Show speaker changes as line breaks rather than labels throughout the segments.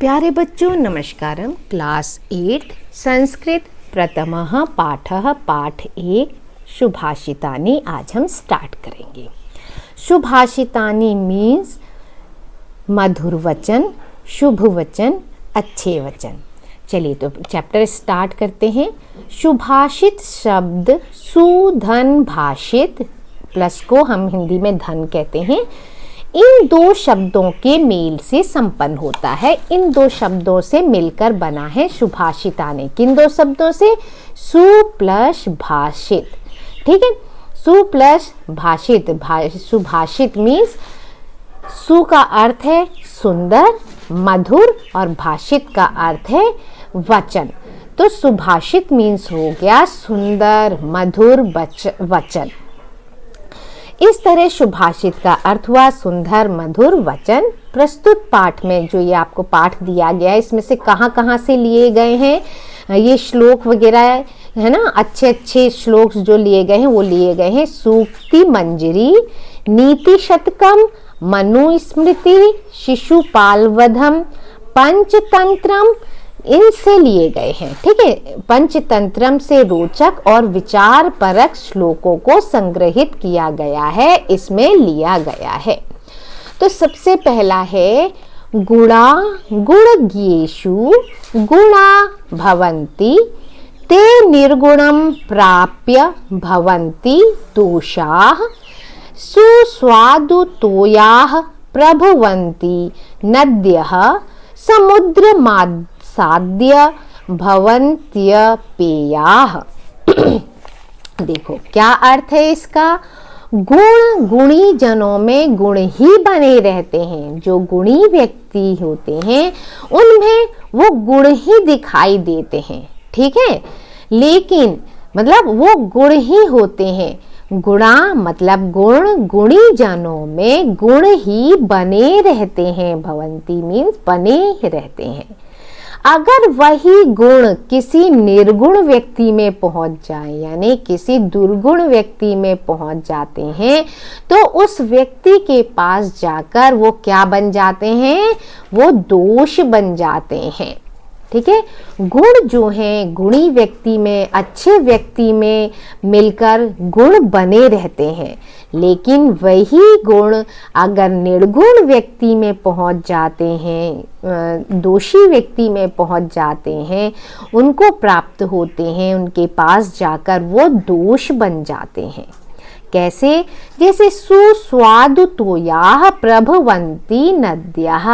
प्यारे बच्चों नमस्कारम। क्लास 8 संस्कृत प्रथमः पाठः पाठ 1 सुभाषितानि आज हम स्टार्ट करेंगे। सुभाषितानि मीन्स मधुर वचन, शुभ वचन, अच्छे वचन। चलिए तो चैप्टर स्टार्ट करते हैं। सुभाषित शब्द सुधन भाषित प्लस को हम हिंदी में धन कहते हैं, इन दो शब्दों के मेल से संपन्न होता है। इन दो शब्दों से मिलकर बना है सुभाषितानि। किन दो शब्दों से? सु प्लस भाषित। ठीक है, सु प्लस भाषित। सुभाषित मीन्स सु का अर्थ है सुंदर, मधुर और भाषित का अर्थ है वचन। तो सुभाषित मीन्स हो गया सुंदर, मधुर वचन। इस तरह सुभाषित का अर्थ हुआ सुंदर, मधुर वचन। प्रस्तुत पाठ में जो ये आपको पाठ दिया गया है, इसमें से कहाँ से लिए गए हैं ये श्लोक वगैरह है ना, अच्छे श्लोक जो लिए गए हैं वो लिए गए हैं सूक्ति मंजरी, नीति शतकम, मनुस्मृति, शिशुपालवधम, पंचतंत्रम, इनसे लिए गए हैं। ठीक है, पंचतंत्रम से रोचक और विचार परक श्लोकों को संग्रहित किया गया है, इसमें लिया गया है। तो सबसे पहला है गुणा गुणज्ञेषु गुणा भवन्ति ते निर्गुणं प्राप्य भवन्ति दोषाः सुस्वादुतोयाः प्रभवन्ति नद्यः समुद्रमासाद्य भवन्त्यपेयाः। देखो क्या अर्थ है इसका। गुण गुणी जनों में गुण ही बने रहते हैं। जो गुणी व्यक्ति होते हैं उनमें वो गुण ही दिखाई देते हैं। ठीक है, लेकिन मतलब वो गुण ही होते हैं। गुणा मतलब गुण, गुणी जनों में गुण ही बने रहते हैं। भवंती मीन्स बने रहते हैं। अगर वही गुण किसी निर्गुण व्यक्ति में पहुंच जाए, यानी किसी दुर्गुण व्यक्ति में पहुंच जाते हैं, तो उस व्यक्ति के पास जाकर वो क्या बन जाते हैं? वो दोष बन जाते हैं। ठीक है, गुण जो हैं गुणी व्यक्ति में, अच्छे व्यक्ति में मिलकर गुण बने रहते हैं, लेकिन वही गुण अगर निर्गुण व्यक्ति में पहुंच जाते हैं, दोषी व्यक्ति में पहुंच जाते हैं, उनको प्राप्त होते हैं, उनके पास जाकर वो दोष बन जाते हैं। कैसे? जैसे सुस्वादुतोयाः प्रभवन्ति नद्यः,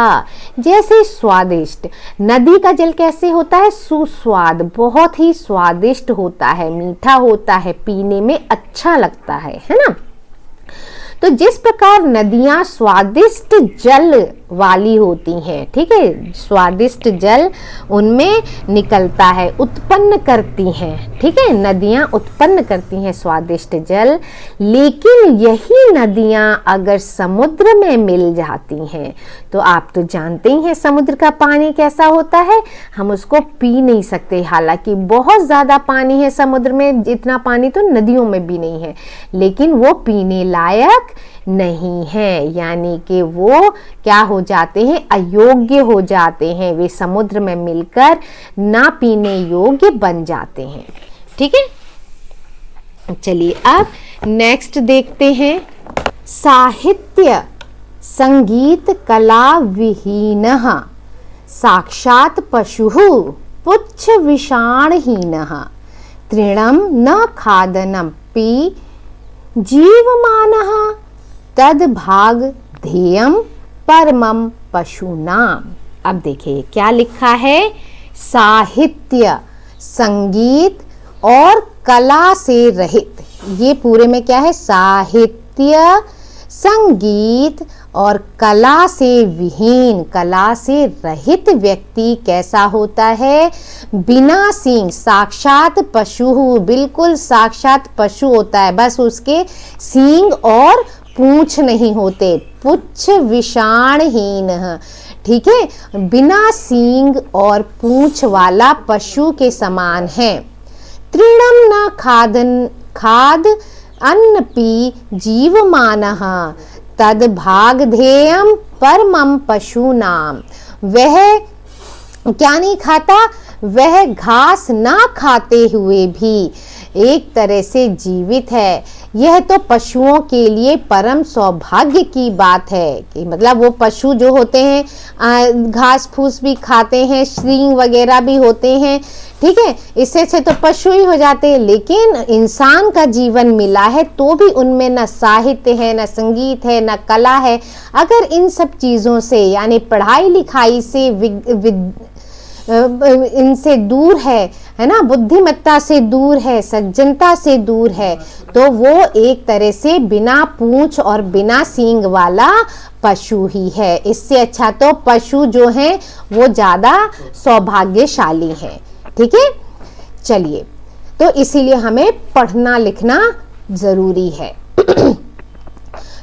जैसे स्वादिष्ट नदी का जल कैसे होता है? सुस्वाद, बहुत ही स्वादिष्ट होता है, मीठा होता है, पीने में अच्छा लगता है ना। तो जिस प्रकार नदियाँ स्वादिष्ट जल वाली होती हैं, ठीक है, स्वादिष्ट जल उनमें निकलता है, उत्पन्न करती हैं। ठीक है, नदियाँ उत्पन्न करती हैं स्वादिष्ट जल, लेकिन यही नदियाँ अगर समुद्र में मिल जाती हैं तो आप तो जानते ही हैं समुद्र का पानी कैसा होता है। हम उसको पी नहीं सकते, हालांकि बहुत ज़्यादा पानी है समुद्र में, जितना पानी तो नदियों में भी नहीं है, लेकिन वो पीने लायक नहीं है, यानी कि वो क्या हो जाते हैं? अयोग्य हो जाते हैं। वे समुद्र में मिलकर ना पीने योग्य बन जाते हैं। ठीक है, चलिए अब नेक्स्ट देखते हैं। साहित्य संगीत कला विहीनः साक्षात् पशुः पुच्छ विषाणहीनः तृणं न खादनमपि जीवमानः तद्भाग ध्येयं परमं पशूनाम। अब देखिए क्या लिखा है। साहित्य संगीत और कला से रहित, ये पूरे में क्या है? साहित्य संगीत और कला से विहीन, कला से रहित व्यक्ति कैसा होता है? बिना सींग, साक्षात पशु, बिल्कुल साक्षात पशु होता है, बस उसके सींग और पूंछ नहीं होते। पुच्छ विषाणहीन, ठीक है, बिना सींग और पूंछ वाला पशु के समान है। तृणम न खाद अन्न पी जीवमानः तद भाग ध्येयम परमं पशूनाम, वह क्या नहीं खाता? वह घास ना खाते हुए भी एक तरह से जीवित है। यह तो पशुओं के लिए परम सौभाग्य की बात है कि मतलब वो पशु जो होते हैं घास फूस भी खाते हैं, श्रींग वगैरह भी होते हैं, ठीक है, इससे से तो पशु ही हो जाते हैं। लेकिन इंसान का जीवन मिला है तो भी उनमें न साहित्य है, न संगीत है, न कला है। अगर इन सब चीज़ों से यानी पढ़ाई लिखाई से इनसे दूर है ना, बुद्धिमत्ता से दूर है, सज्जनता से दूर है, तो वो एक तरह से बिना पूंछ और बिना सींग वाला पशु ही है। इससे अच्छा तो पशु जो हैं वो ज़्यादा सौभाग्यशाली हैं। ठीक है, चलिए, तो इसीलिए हमें पढ़ना लिखना जरूरी है।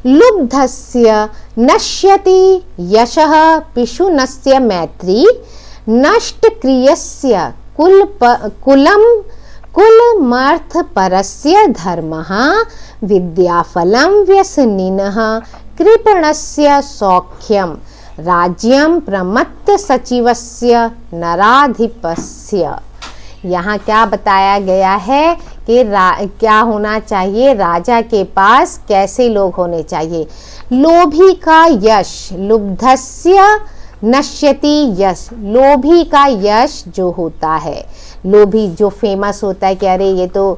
लुब्धस्य नश्यति यशः पिशुनस्य मैत्री, नष्ट क्रियस्य कुलमर्थ परस्य धर्मः, विद्याफलं व्यसनिनः कृपणस्य सौख्यम, राज्यम प्रमत्त सचिवस्य नराधिपस्य। यहाँ क्या बताया गया है कि क्या होना चाहिए, राजा के पास कैसे लोग होने चाहिए। लोभी का यश, लुब्धस्य नश्यति यश, लोभी का यश जो होता है, लोभी जो फेमस होता है कि अरे ये तो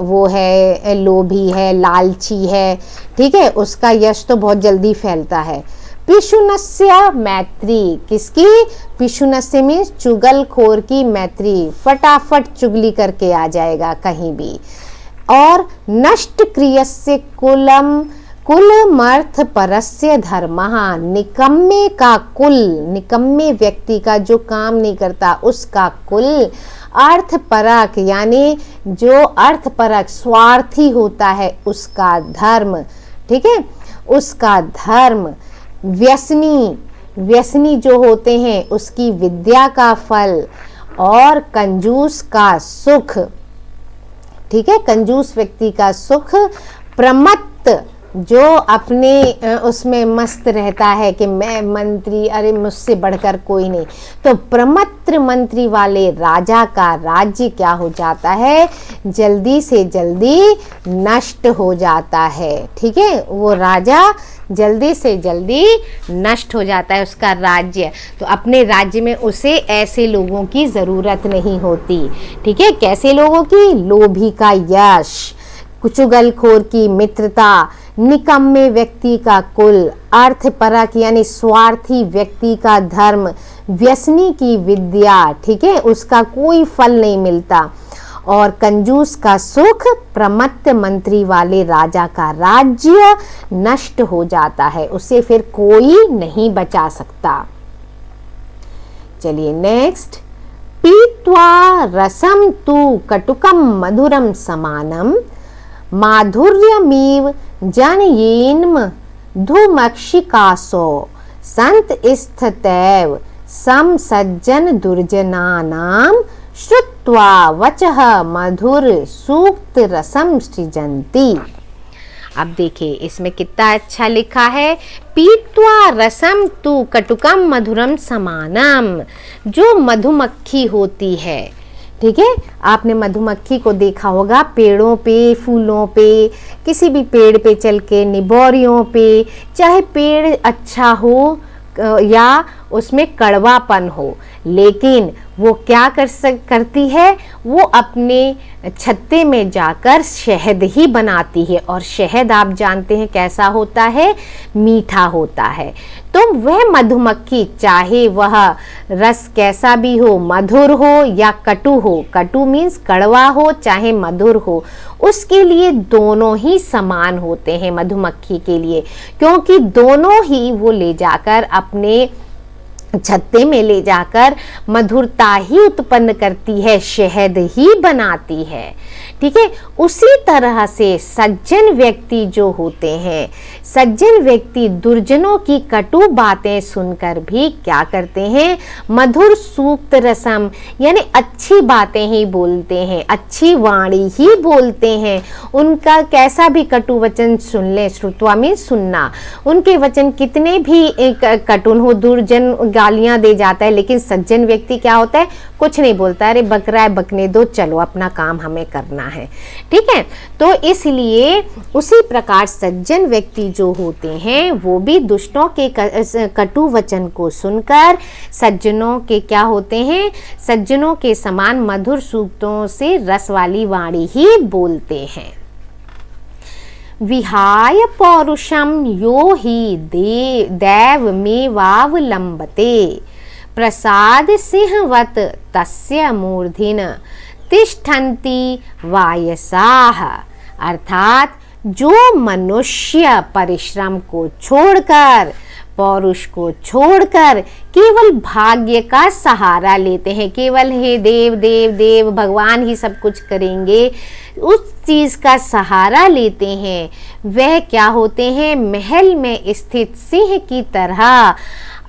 वो है, लोभी है, लालची है, ठीक है, उसका यश तो बहुत जल्दी फैलता है। पिशुनस्य मैत्री, किसकी? पिशुनस्य में चुगलखोर की मैत्री, फटाफट चुगली करके आ जाएगा कहीं भी। और नष्ट क्रियस्य कुलमर्थ परस्य धर्मः, निकम्मे का कुल, निकम्मे व्यक्ति का जो काम नहीं करता उसका कुल, अर्थपरक यानी जो अर्थपरक स्वार्थी होता है उसका धर्म, ठीक है, उसका धर्म, व्यसनी जो होते हैं उसकी विद्या का फल, और कंजूस का सुख, ठीक है, कंजूस व्यक्ति का सुख, प्रमत्त जो अपने उसमें मस्त रहता है कि मैं मंत्री, अरे मुझसे बढ़कर कोई नहीं, तो प्रमत्र मंत्री वाले राजा का राज्य क्या हो जाता है? जल्दी से जल्दी नष्ट हो जाता है। ठीक है, वो राजा जल्दी से जल्दी नष्ट हो जाता है, उसका राज्य। तो अपने राज्य में उसे ऐसे लोगों की ज़रूरत नहीं होती। ठीक है, कैसे लोगों की? लोभी का यश, चुगलखोर की मित्रता, निकम्मे व्यक्ति का कुल, अर्थपरक यानी स्वार्थी व्यक्ति का धर्म, व्यसनी की विद्या, ठीक है, उसका कोई फल नहीं मिलता, और कंजूस का सुख, प्रमत्त मंत्री वाले राजा का राज्य नष्ट हो जाता है, उसे फिर कोई नहीं बचा सकता। चलिए नेक्स्ट, पीत्वा रसम तु कटुकम मधुरम समानम, माधुर्यमीव जनयेन्म धूमक्षिकासो, संत स्थितैव सम सज्जन दुर्जनानां, श्रुत्वा वचः मधुर सूक्त रसम सृजन्ति। अब देखिए इसमें कितना अच्छा लिखा है, पीत्वा रसम तु कटुकम मधुरम समानम। जो मधुमक्खी होती है, ठीक है, आपने मधुमक्खी को देखा होगा पेड़ों पे, फूलों पे, किसी भी पेड़ पे चल के, निबोरियों पे, चाहे पेड़ अच्छा हो या उसमें कड़वापन हो, लेकिन वो क्या करती है, वो अपने छत्ते में जाकर शहद ही बनाती है, और शहद आप जानते हैं कैसा होता है, मीठा होता है। तो वह मधुमक्खी चाहे वह रस कैसा भी हो, मधुर हो या कटु हो, कटु मीन्स कड़वा हो चाहे मधुर हो, उसके लिए दोनों ही समान होते हैं मधुमक्खी के लिए, क्योंकि दोनों ही वो ले जाकर अपने छत्ते में ले जाकर मधुरता ही उत्पन्न करती है, शहद ही बनाती है। ठीक है। उसी तरह से सज्जन व्यक्ति जो होते हैं, सज्जन व्यक्ति दुर्जनों की कटु बातें सुनकर भी क्या करते हैं, मधुर सूक्त रसम यानी अच्छी बातें ही बोलते हैं, अच्छी वाणी ही बोलते हैं। उनका कैसा भी कटु वचन सुन ले, श्रुत्वा में सुनना, उनके वचन कितने भी कटुन हो, दुर्जन गालियां दे जाता है, लेकिन सज्जन व्यक्ति क्या होता है, कुछ नहीं बोलता, अरे बक रहा है बकने दो, चलो अपना काम हमें करना है। ठीक है, तो इसलिए उसी प्रकार सज्जन व्यक्ति जो होते हैं वो भी दुष्टों के कटु वचन को सुनकर सज्जनों के क्या होते हैं, सज्जनों के समान मधुर सूक्तों से रस वाली वाणी ही बोलते हैं। विहाय पौरुषम यो ही दैव मेवावलंबते प्रसाद सिंहवत तस्य मूर्धिन तिष्ठन्ति वायसाह। अर्थात जो मनुष्य परिश्रम को छोड़कर, पौरुष को छोड़कर केवल भाग्य का सहारा लेते हैं, केवल हे देव देव देव भगवान ही सब कुछ करेंगे, उस चीज का सहारा लेते हैं, वह क्या होते हैं, महल में स्थित सिंह की तरह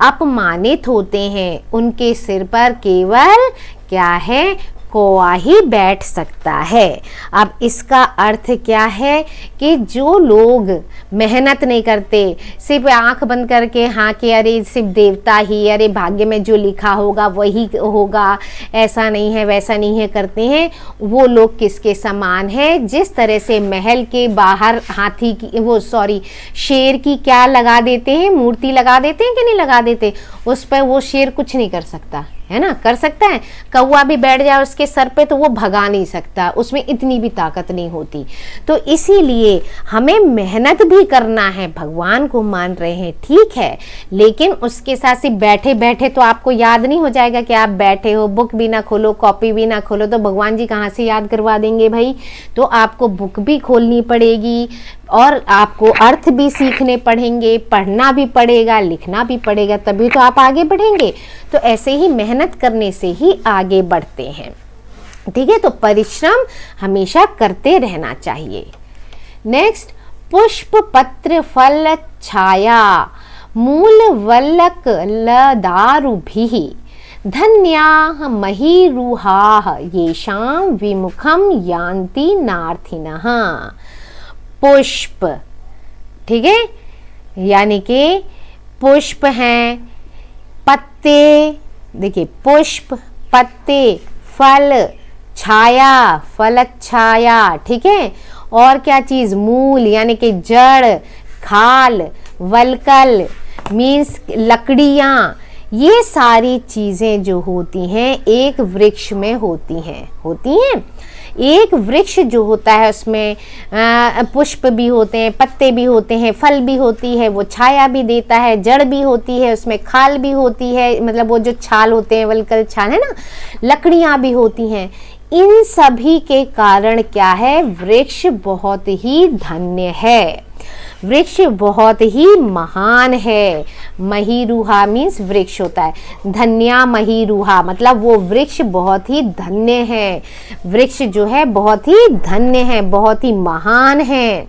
अपमानित होते हैं। उनके सिर पर केवल क्या है, कौआ ही बैठ सकता है। अब इसका अर्थ क्या है कि जो लोग मेहनत नहीं करते, सिर्फ आंख बंद करके हाँ कि अरे सिर्फ देवता ही, अरे भाग्य में जो लिखा होगा वही होगा, ऐसा नहीं है वैसा नहीं है करते हैं, वो लोग किसके समान है, जिस तरह से महल के बाहर हाथी की शेर की क्या लगा देते हैं, मूर्ति लगा देते हैं कि नहीं लगा देते, उस पर वो शेर कुछ नहीं कर सकता है ना, कर सकता है, कौवा भी बैठ जाए उसके सर पे तो वो भगा नहीं सकता, उसमें इतनी भी ताकत नहीं होती। तो इसीलिए हमें मेहनत भी करना है, भगवान को मान रहे हैं ठीक है, लेकिन उसके साथ सिर्फ बैठे बैठे तो आपको याद नहीं हो जाएगा कि आप बैठे हो, बुक भी ना खोलो कॉपी भी ना खोलो तो भगवान जी कहाँ से याद करवा देंगे भाई। तो आपको बुक भी खोलनी पड़ेगी और आपको अर्थ भी सीखने पड़ेंगे, पढ़ना भी पड़ेगा, लिखना भी पड़ेगा, तभी तो आप आगे बढ़ेंगे। तो ऐसे ही मेहनत करने से ही आगे बढ़ते हैं। ठीक है, तो परिश्रम हमेशा करते रहना चाहिए। नेक्स्ट, पुष्प पत्र फल छाया मूल वल्लक लदारुभिः धन्याः महीरुहाः येषां विमुखं यान्ति नार्थिनः। पुष्प, ठीक है, यानी कि पुष्प हैं, पत्ते, देखिए पुष्प, पत्ते, फल, छाया, फल छाया, ठीक है, और क्या चीज, मूल यानी कि जड़, खाल, वलकल मीन्स लकड़ियाँ, ये सारी चीजें जो होती हैं एक वृक्ष में होती हैं। एक वृक्ष जो होता है उसमें पुष्प भी होते हैं, पत्ते भी होते हैं, फल भी होती है, वो छाया भी देता है, जड़ भी होती है, उसमें खाल भी होती है, मतलब वो जो छाल होते हैं, वलकल छाल है ना, लकड़ियाँ भी होती हैं। इन सभी के कारण क्या है, वृक्ष बहुत ही धन्य है, वृक्ष बहुत ही महान है। महीरुहा मीन्स वृक्ष होता है, धन्या महीरुहा मतलब वो वृक्ष बहुत ही धन्य है, वृक्ष जो है बहुत ही धन्य है, बहुत ही महान है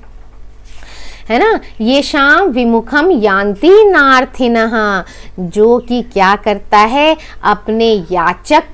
ना। ये शाम विमुखम यान्ति नार्थिनः, जो कि क्या करता है, अपने याचक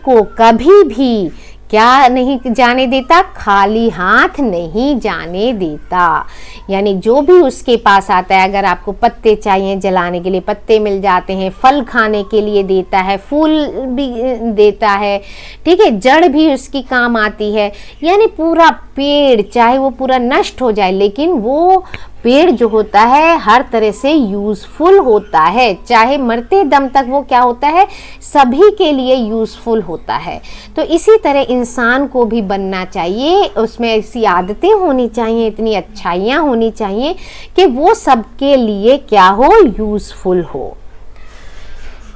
को कभी भी क्या नहीं जाने देता, खाली हाथ नहीं जाने देता। यानी जो भी उसके पास आता है, अगर आपको पत्ते चाहिए जलाने के लिए पत्ते मिल जाते हैं, फल खाने के लिए देता है, फूल भी देता है, ठीक है, जड़ भी उसकी काम आती है। यानी पूरा पेड़ चाहे वो पूरा नष्ट हो जाए, लेकिन वो पेड़ जो होता है हर तरह से यूजफुल होता है, चाहे मरते दम तक वो क्या होता है, सभी के लिए यूजफुल होता है। तो इसी तरह इंसान को भी बनना चाहिए, उसमें ऐसी आदतें होनी चाहिए, इतनी अच्छाइयाँ होनी चाहिए कि वो सबके लिए क्या हो, यूजफुल हो।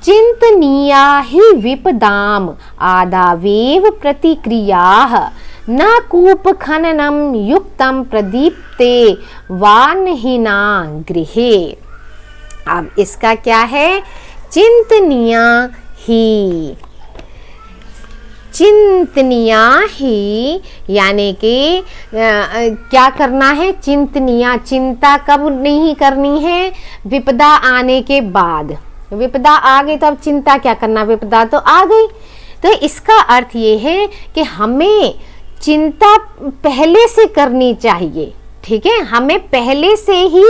चिंतनीया ही विपदाम आदावेव प्रतिक्रियाः न कूप खननम युक्तम प्रदीप्ते वानहिना गृहे। अब इसका क्या है, चिंतनीया ही, चिंतनिया ही, यानी कि क्या करना है, चिंतनिया, चिंता कब नहीं करनी है, विपदा आने के बाद। विपदा आ गई तो अब चिंता क्या करना, विपदा तो आ गई। तो इसका अर्थ ये है कि हमें चिंता पहले से करनी चाहिए, ठीक है, हमें पहले से ही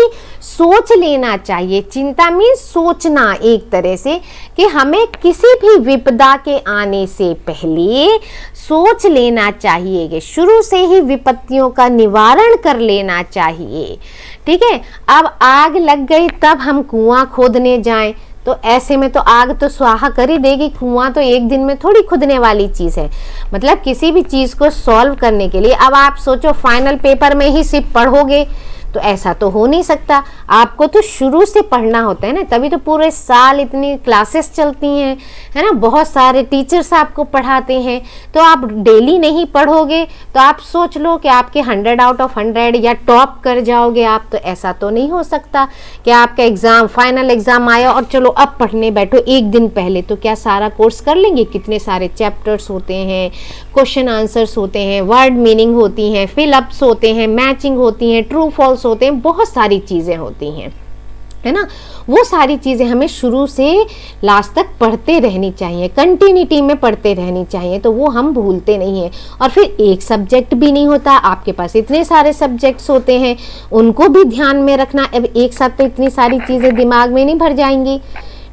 सोच लेना चाहिए। चिंता मीन्स सोचना एक तरह से, कि हमें किसी भी विपदा के आने से पहले सोच लेना चाहिए कि शुरू से ही विपत्तियों का निवारण कर लेना चाहिए, ठीक है। अब आग लग गई तब हम कुआं खोदने जाएं, तो ऐसे में तो आग तो स्वाहा कर ही देगी, कुआं तो एक दिन में थोड़ी खुदने वाली चीज़ है। मतलब किसी भी चीज़ को सॉल्व करने के लिए, अब आप सोचो फाइनल पेपर में ही सिर्फ पढ़ोगे तो ऐसा तो हो नहीं सकता, आपको तो शुरू से पढ़ना होता है ना, तभी तो पूरे साल इतनी क्लासेस चलती हैं, है ना, बहुत सारे टीचर्स आपको पढ़ाते हैं। तो आप डेली नहीं पढ़ोगे तो आप सोच लो कि आपके 100 आउट ऑफ 100 या टॉप कर जाओगे आप, तो ऐसा तो नहीं हो सकता कि आपका एग्ज़ाम, फाइनल एग्ज़ाम आया और चलो अब पढ़ने बैठो एक दिन पहले। तो क्या सारा कोर्स कर लेंगे? कितने सारे चैप्टर्स होते हैं, क्वेश्चन आंसर्स होते हैं, वर्ड मीनिंग होती हैं, फिलअप्स होते हैं, मैचिंग होती हैं, ट्रू फॉल्स होते हैं, बहुत सारी चीज़ें होती हैं, है ना। वो सारी चीज़ें हमें शुरू से लास्ट तक पढ़ते रहनी चाहिए, कंटिन्यूटी में पढ़ते रहनी चाहिए, तो वो हम भूलते नहीं हैं। और फिर एक सब्जेक्ट भी नहीं होता, आपके पास इतने सारे सब्जेक्ट्स होते हैं, उनको भी ध्यान में रखना। अब एक साथ तो इतनी सारी चीज़ें दिमाग में नहीं भर जाएंगी,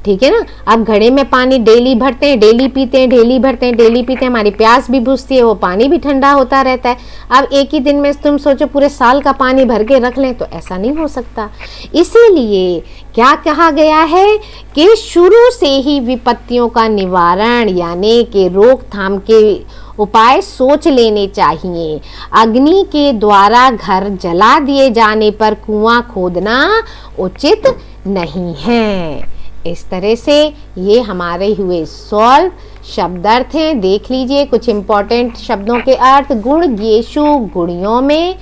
ठीक है ना। अब घड़े में पानी डेली भरते हैं, डेली पीते हैं, डेली भरते हैं, डेली पीते हैं, हमारी प्यास भी बुझती है, वो पानी भी ठंडा होता रहता है। अब एक ही दिन में तुम सोचो पूरे साल का पानी भर के रख लें, तो ऐसा नहीं हो सकता। इसीलिए क्या कहा गया है कि शुरू से ही विपत्तियों का निवारण यानी कि रोकथाम के उपाय सोच लेने चाहिए। अग्नि के द्वारा घर जला दिए जाने पर कुआं खोदना उचित नहीं है। इस तरह से ये हमारे हुए सॉल्व शब्द अर्थ हैं। देख लीजिए कुछ इंपॉर्टेंट शब्दों के अर्थ। गुण येषु, गुणियों में।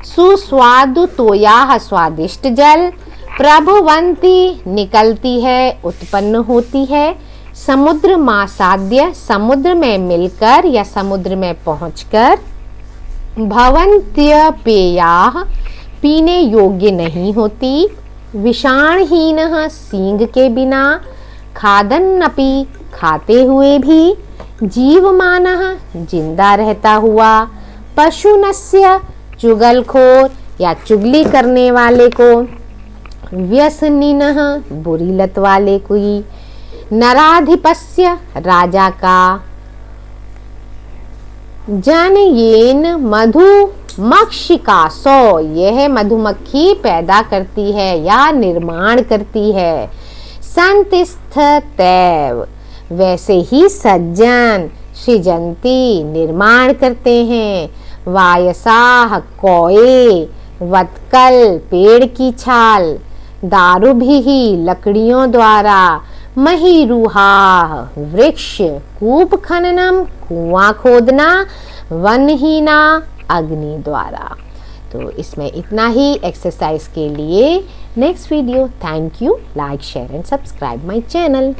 सुस्वादु तोयाह, स्वादिष्ट जल। प्रभुवंती, निकलती है, उत्पन्न होती है। समुद्र मासाद्य, समुद्र में मिलकर या समुद्र में पहुंचकर। भवन्त्य पेयाः, पीने योग्य नहीं होती। विषाणहीनः, सींग के बिना। खादन्नपि, खाते हुए भी। जीवमानः, जिंदा रहता हुआ। पशुनस्य, चुगलखोर या चुगली करने वाले को। व्यसनिनः, बुरी लत वाले कोई। नराधिपस्य, राजा का। जनयेन मधुमक्षिका सौ, यह मधुमक्खी पैदा करती है या निर्माण करती है। संतिष्ठतैव, वैसे ही सज्जन। सृजन्ति, निर्माण करते हैं। वायसाः, कौए। वत्कल, पेड़ की छाल। दारुभिः, लकड़ियों द्वारा। महीरुहाः, वृक्ष। कूप खननम, कुआं खोदना। वनहीना, अग्नि द्वारा। तो इसमें इतना ही एक्सरसाइज के लिए। Next video. Thank you. Like, share and subscribe my channel.